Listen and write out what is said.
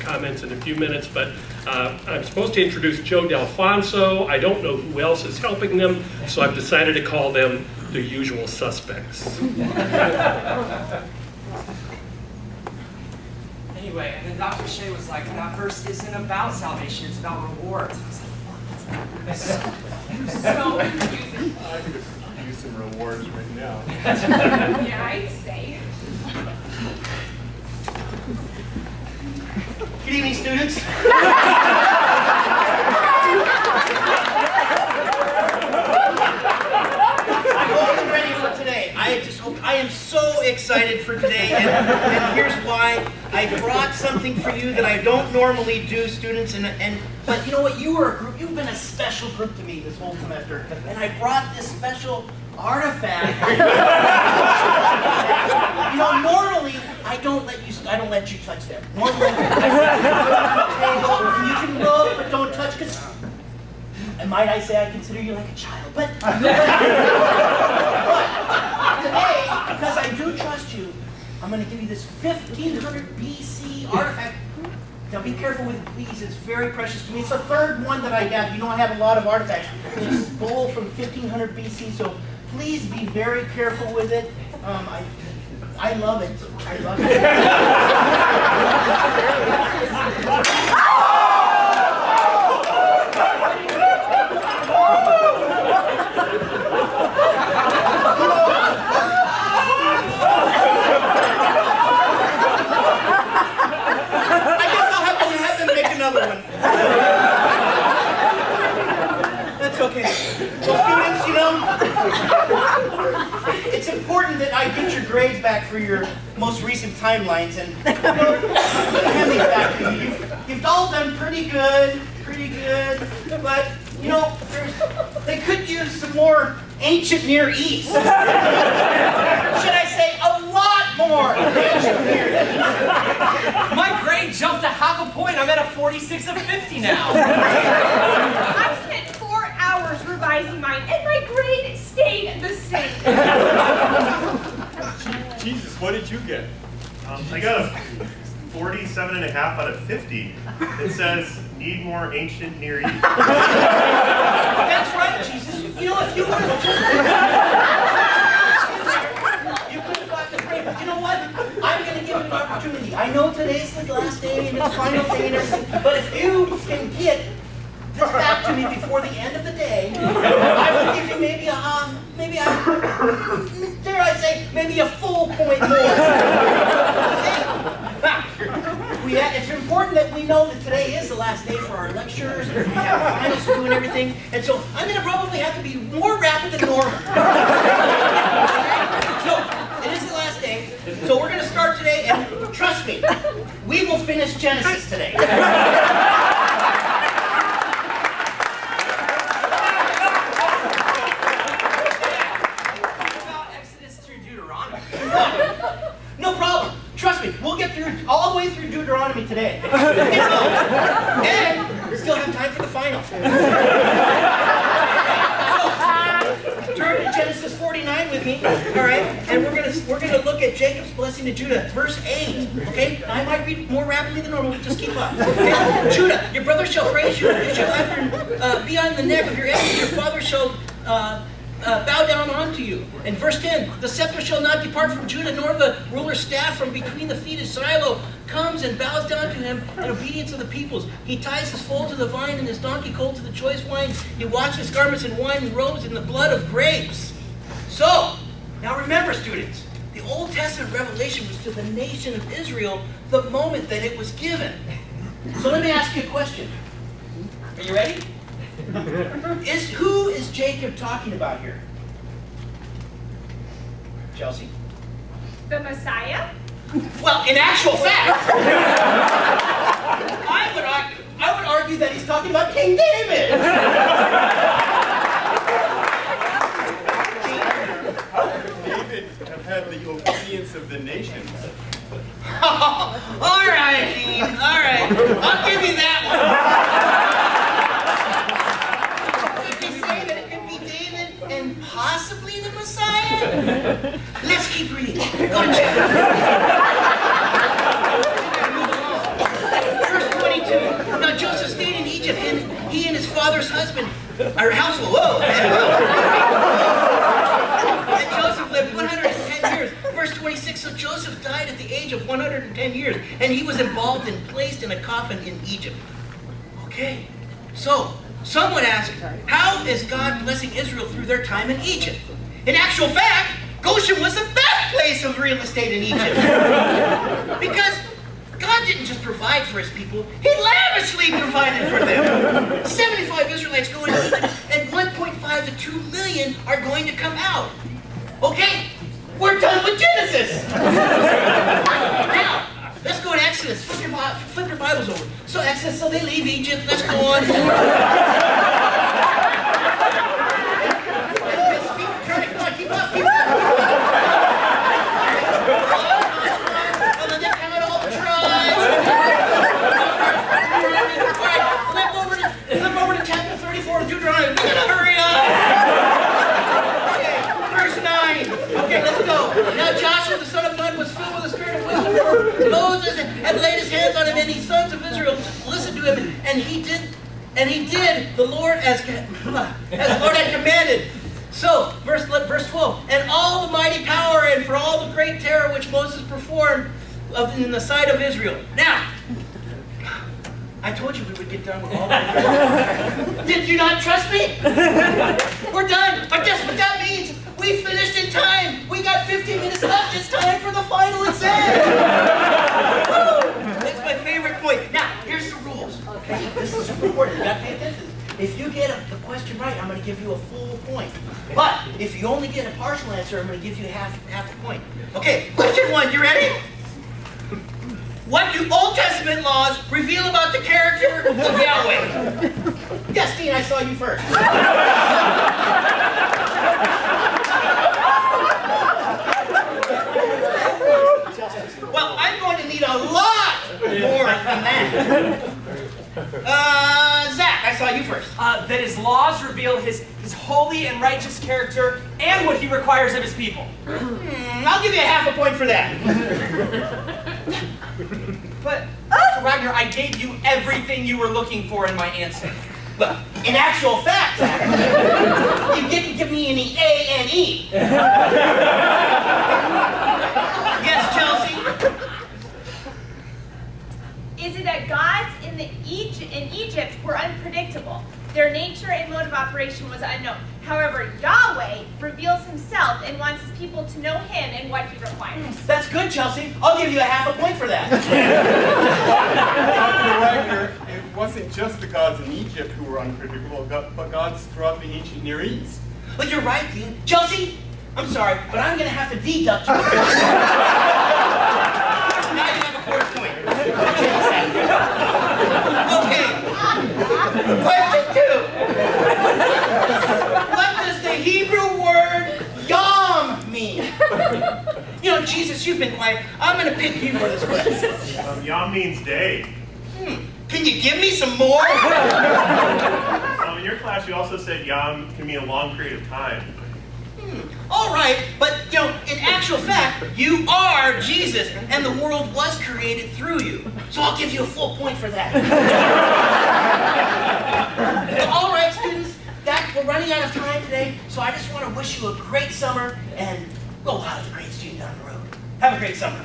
comments in a few minutes, but I'm supposed to introduce Joe Dalfonso. I don't know who else is helping them, so I've decided to call them the usual suspects. Anyway, and then Dr. Shea was like, that verse isn't about salvation, it's about rewards. I was like, what? So confusing. I could use some rewards right now. Yeah, I'd say. Good evening, students. I hope you're ready for today. I am so excited for today, and here's why. I brought something for you that I don't normally do, students, but you know what? You were a group. You've been a special group to me this whole semester, and I brought this special artifact. You know, normally I don't let you touch them. Normally, you can rub, but don't touch, because, and might I say, I consider you like a child. But today, because I do trust you, I'm going to give you this 1500 BC artifact. Now be careful with it, please. It's very precious to me. It's the third one that I have. You know I have a lot of artifacts. It's a bowl from 1500 BC, so please be very careful with it. I love it. I love it. Another one. That's okay. So students, you know, it's important that I get your grades back for your most recent timelines, and you know, hand these back to you. You've all done pretty good, but you know, they could use some more ancient Near East. Should I say a lot more ancient Near East? My grade jumped a half a point. I'm at a 46 of 50 now. I spent 4 hours revising mine, and my grade stayed the same. Jesus, what did you get? I got a 47.5 out of 50. It says, need more ancient Near East. That's right, Jesus. You know, if you would have just... you could have got the grade, but you know what? I'm going to give you an opportunity. I know today's the last day and it's final day and everything, but if you can get this back to me before the end of the day, I will give you maybe dare I say, maybe a full point more. It's important that we know that today is the last day for our lectures, and we have finals to do and everything, and so I'm going to probably have to be more rapid than normal. So, it is the last day, so we're going to start today, and trust me, we will finish Genesis today. No problem. Trust me, we'll get through all the way through Deuteronomy today. And we still have time for the final. So, turn to Genesis 49 with me, all right? And we're gonna look at Jacob's blessing to Judah, verse 8. Okay? Now, I might read more rapidly than normal. Just keep up. Okay? Judah, your brother shall praise you. You shall have be on the neck of your enemy. Your father shall bow down unto you. And verse 10, the scepter shall not depart from Judah, nor the ruler's staff from between the feet of Shiloh. Comes and bows down to him in obedience of the peoples. He ties his foal to the vine and his donkey colt to the choice wine. He washes his garments in wine and robes in the blood of grapes. So, now remember, students, the Old Testament revelation was to the nation of Israel the moment that it was given. So let me ask you a question. Are you ready? Who is Jacob talking about here? Chelsea? The Messiah? Well, in actual fact, I would argue that he's talking about King David. David have had the obedience of the nations. All right, Dean. All right. I'll give you that one. Could we say that it could be David and possibly the Messiah? Let's keep reading. Go to chapter. Joseph stayed in Egypt, and he and his father's husband, or household, and Joseph lived 110 years. Verse 26, so Joseph died at the age of 110 years, and he was embalmed and placed in a coffin in Egypt. Okay, so some would ask, how is God blessing Israel through their time in Egypt? In actual fact, Goshen was the best place of real estate in Egypt. Because God didn't just provide for his people, he lavishly provided for them. 75 Israelites go into Egypt, and 1.5 to 2 million are going to come out. Okay, we're done with Genesis. Now, let's go to Exodus. Flip your Bibles over. So Exodus, so they leave Egypt. Let's go on. Keep up. And then they count all the tribes. All right, flip over to chapter 34 of Deuteronomy. We gotta hurry up. Okay, verse 9. Okay, let's go. Now Joshua, the son of Nun, was filled with the spirit of wisdom for Moses, and laid his hands on him, and the sons of Israel listened to him, and he did the Lord as the Lord had commanded. So, verse 12, and all the mighty power and for all the great terror which Moses performed in the sight of Israel. Now, I told you we would get done with all of it. Did you not trust me? We're done. But guess what that means? We finished in time. We got 15 minutes left. It's time for the final exam. That's my favorite point. Now, here's the rules. Okay, this is super important. You got to pay attention. If you get the question right, I'm going to give you a full point. But if you only get a partial answer, I'm going to give you half a point. Okay, question 1, you ready? What do Old Testament laws reveal about the character of Yahweh? Yes, Dean, I saw you first. Well, I'm going to need a lot more than that. Zach, I saw you first. That his laws reveal his holy and righteous character and what he requires of his people. I'll give you a half a point for that. But, Wegner, I gave you everything you were looking for in my answer. Well, in actual fact, Zach, you didn't give me any A and E. Yes, Chelsea? Is it that gods in Egypt were unpredictable? Their nature and mode of operation was unknown. However, Yahweh reveals himself and wants his people to know him and what he requires. That's good, Chelsea. I'll give you a half a point for that. Dr. Wegner, it wasn't just the gods in Egypt who were unpredictable, but gods throughout the ancient Near East. Well, you're right, Dean. Chelsea, I'm sorry, but I'm going to have to deduct you. Now you have a fourth point. Okay. Question 2. What does the Hebrew word yom mean? You know, Jesus, you've been quiet. I'm going to pick you for this question. Yom means day. Can you give me some more? In your class, you also said Yom can mean a long period of time. All right, but, you know, in actual fact, you are Jesus, and the world was created through you. So I'll give you a full point for that. All right, students, we're running out of time today, so I just want to wish you a great summer, and go have a great student down the road. Have a great summer.